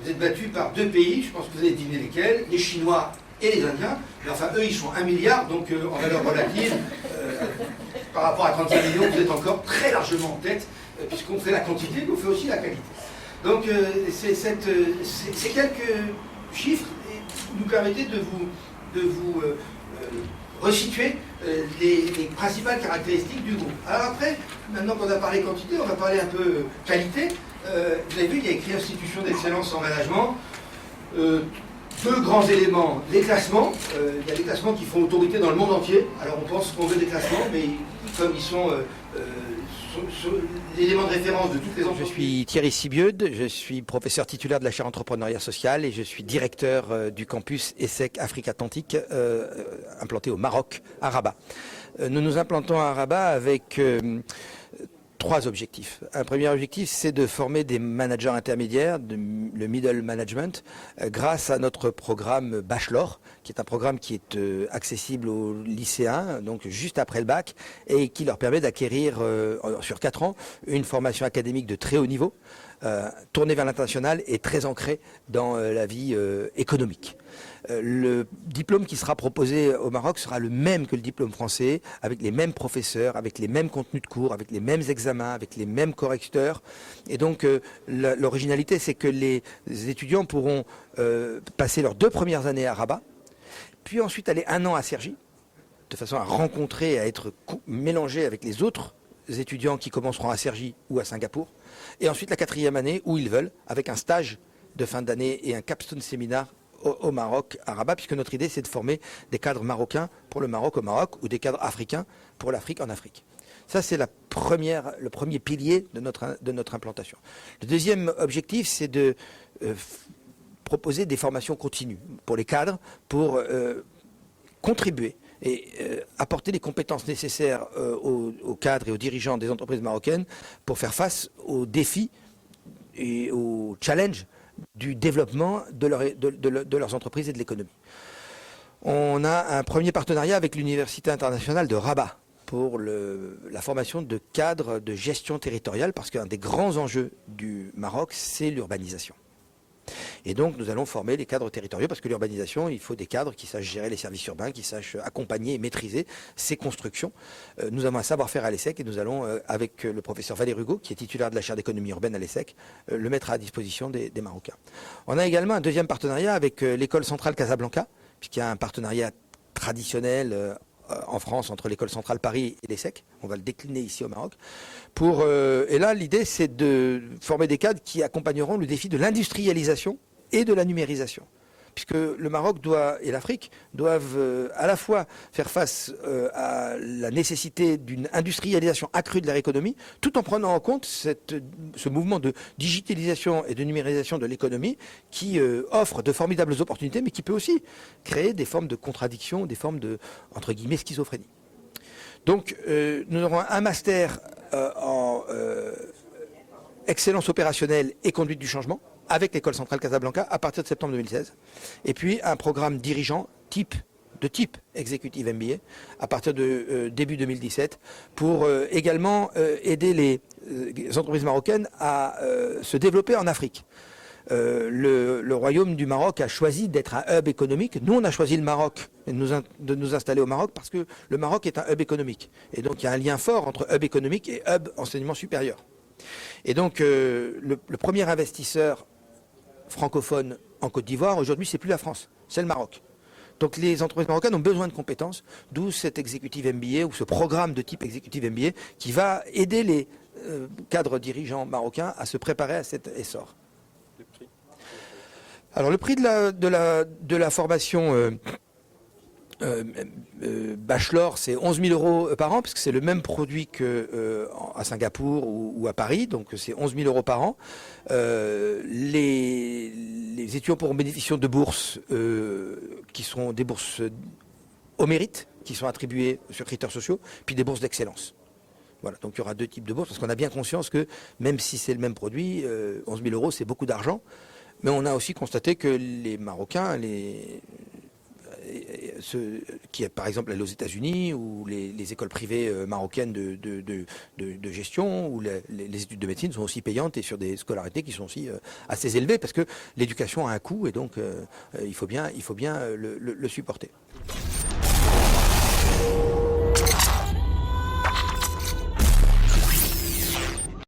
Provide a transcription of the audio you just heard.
Vous êtes battu par deux pays, je pense que vous avez deviné lesquels, les Chinois et les Indiens. Mais enfin, eux, ils sont 1 milliard, donc en valeur relative, par rapport à 35 millions, vous êtes encore très largement en tête, puisqu'on fait la quantité, mais on fait aussi la qualité. Donc, ces quelques chiffres nous permettaient de vous resituer les principales caractéristiques du groupe. Alors après, maintenant qu'on a parlé quantité, on va parler un peu qualité. Vous avez vu, il y a écrit Institution d'excellence en management. Deux grands éléments, les classements. Il y a des classements qui font autorité dans le monde entier. Alors on pense qu'on veut des classements, mais comme ils sont l'élément de référence de toutes les entreprises. Je suis Thierry Sibieud, je suis professeur titulaire de la chaire entrepreneuriat social et je suis directeur du campus ESSEC Afrique Atlantique implanté au Maroc, à Rabat. Nous nous implantons à Rabat avec trois objectifs. Un premier objectif, c'est de former des managers intermédiaires, le middle management, grâce à notre programme Bachelor, qui est un programme qui est accessible aux lycéens, donc juste après le bac, et qui leur permet d'acquérir sur 4 ans une formation académique de très haut niveau, tournée vers l'international et très ancrée dans la vie économique. Le diplôme qui sera proposé au Maroc sera le même que le diplôme français, avec les mêmes professeurs, avec les mêmes contenus de cours, avec les mêmes examens, avec les mêmes correcteurs. Et donc l'originalité, c'est que les étudiants pourront passer leurs 2 premières années à Rabat, puis ensuite aller 1 an à Cergy, de façon à rencontrer et à être mélangés avec les autres étudiants qui commenceront à Cergy ou à Singapour. Et ensuite la 4e année, où ils veulent, avec un stage de fin d'année et un capstone séminaire au Maroc, à Rabat, puisque notre idée c'est de former des cadres marocains pour le Maroc au Maroc ou des cadres africains pour l'Afrique en Afrique. Ça c'est le premier pilier de notre implantation. Le deuxième objectif c'est de proposer des formations continues pour les cadres, pour contribuer et apporter les compétences nécessaires aux cadres et aux dirigeants des entreprises marocaines pour faire face aux défis et aux challenges du développement de leurs entreprises et de l'économie. On a un premier partenariat avec l'Université internationale de Rabat pour la formation de cadres de gestion territoriale, parce qu'un des grands enjeux du Maroc, c'est l'urbanisation. Et donc nous allons former les cadres territoriaux, parce que l'urbanisation, il faut des cadres qui sachent gérer les services urbains, qui sachent accompagner et maîtriser ces constructions. Nous avons un savoir-faire à l'ESSEC et nous allons, avec le professeur Valérie Hugo, qui est titulaire de la chaire d'économie urbaine à l'ESSEC, le mettre à disposition des Marocains. On a également un deuxième partenariat avec l'école centrale Casablanca, puisqu'il y a un partenariat traditionnel en France entre l'école centrale Paris et l'ESSEC. On va le décliner ici au Maroc. Et là, l'idée, c'est de former des cadres qui accompagneront le défi de l'industrialisation et de la numérisation. Puisque le Maroc et l'Afrique doivent à la fois faire face à la nécessité d'une industrialisation accrue de leur économie, tout en prenant en compte ce mouvement de digitalisation et de numérisation de l'économie qui offre de formidables opportunités, mais qui peut aussi créer des formes de contradiction, des formes de, entre guillemets, schizophrénie. Donc nous aurons un master en excellence opérationnelle et conduite du changement, avec l'école centrale Casablanca à partir de septembre 2016. Et puis un programme dirigeant de type Executive MBA à partir de début 2017 pour également aider les entreprises marocaines à se développer en Afrique. Le Royaume du Maroc a choisi d'être un hub économique. Nous, on a choisi le Maroc, de nous installer au Maroc parce que le Maroc est un hub économique. Et donc, il y a un lien fort entre hub économique et hub enseignement supérieur. Et donc, le premier investisseur francophone en Côte d'Ivoire, aujourd'hui, c'est plus la France, c'est le Maroc. Donc les entreprises marocaines ont besoin de compétences, d'où cet Executive MBA ou ce programme de type Executive MBA qui va aider les cadres dirigeants marocains à se préparer à cet essor. Le prix. Alors le prix de la formation Bachelor, c'est 11 000 euros par an, parce que c'est le même produit qu'à Singapour ou à Paris, donc c'est 11 000 euros par an. Les étudiants pourront bénéficier de bourses qui sont des bourses au mérite, qui sont attribuées sur critères sociaux, puis des bourses d'excellence. Voilà, donc il y aura 2 types de bourses, parce qu'on a bien conscience que même si c'est le même produit, 11 000 euros c'est beaucoup d'argent, mais on a aussi constaté que les Marocains, qui est par exemple aux États-Unis, où les écoles privées marocaines de gestion, où les études de médecine sont aussi payantes et sur des scolarités qui sont aussi assez élevées, parce que l'éducation a un coût et donc il faut bien le supporter.